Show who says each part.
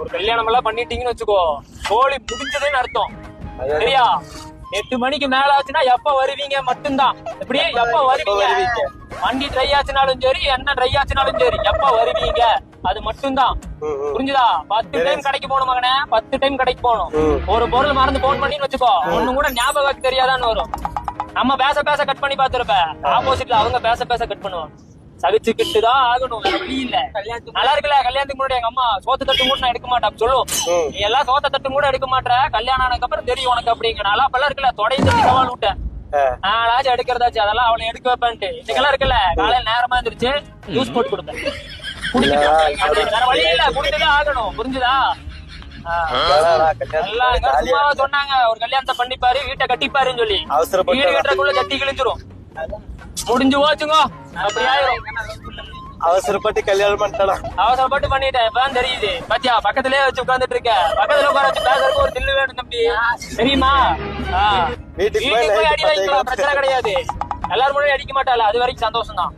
Speaker 1: ஒரு கல்யாணம் எல்லாம் பண்ணிட்டீங்கன்னு வச்சுக்கோ, சோழி முடிஞ்சதுன்னு அர்த்தம். சரியா? 8 மணிக்கு மேல ஆச்சுன்னா எப்ப வருவீங்க மட்டும்தான். எப்படி எப்ப வருவீங்க? வண்டி ட்ரை ஆச்சுனாலும் சரி, என்ன ட்ரை ஆச்சுனாலும் சரி, எப்ப வருவீங்க அது மட்டும்தான். புரிஞ்சுதா? 10 டைம் கடைக்கு போகணும் மகனே, 10 டைம் கடைக்கு போகணும். ஒரு பொருள் மறந்து போன் பண்ணின்னு வச்சுக்கோ, ஒண்ணு கூட ஞாபகம் தெரியாதான்னு வரும். நம்ம பேச பேச கட் பண்ணி பாத்துருப்ப, ஆப்போசிட்ல அவங்க பேச பேச கட் பண்ணுவாங்க. சகிச்சுக்கிட்டுதான் ஆகணும், வேற வழி இல்ல. நல்லா இருக்குல்ல? கல்யாணத்துக்கு முன்னாடி எங்க அம்மா சோத்து தட்டு கூட நான் எடுக்க மாட்டேன் சொல்லும். நீ எல்லாம் சோத்த தட்டு கூட எடுக்க மாட்டேற, கல்யாணம் ஆனதுக்கு அப்புறம் தெரியும் உனக்கு அப்படிங்க. நல்லா அப்பெல்லாம் இருக்குல்ல, தொடையை தட்டி சவால் விட்டேன். நாளாச்சும் எடுக்கிறதாச்சு, அதெல்லாம் அவளை எடுக்க வைப்பேன்ட்டு. இன்னைக்கெல்லாம் இருக்குல்ல, காலையில நேரமா இருந்துருச்சு, ஜூஸ் போட்டு கொடுத்தேன். வேற வழி இல்ல, குடிச்சுதான் ஆகணும். புரிஞ்சுதா? சும்மா சொன்னாங்க ஒரு கல்யாணத்தை பண்ணிப்பாரு, வீட்டை கட்டிப்பாருன்னு சொல்லி. வீடு கட்டுறதுக்குள்ள சட்டி கிழிஞ்சிரும். முடிஞ்சு போச்சுங்க, அப்படி ஆயிரும்.
Speaker 2: அவசரப்பட்டு கல்யாணம் பண்ணிட்டா,
Speaker 1: அவசரப்பட்டு பண்ணிட்டேன். இப்பதான் தெரியுது பாத்தியா, பக்கத்திலே வச்சு உட்கார்ந்துட்டு இருக்க. பக்கத்துல உட்கார வச்சு பேசுறதுக்கு ஒரு தில்லு வேணும் தம்பி, தெரியுமா? வீட்டுக்கு போய் அடி வாங்கிக்கலாம், பிரச்சனை கிடையாது. எல்லாரும் முன்னாடி அடிக்க மாட்டாள, அது வரைக்கும் சந்தோஷம் தான்.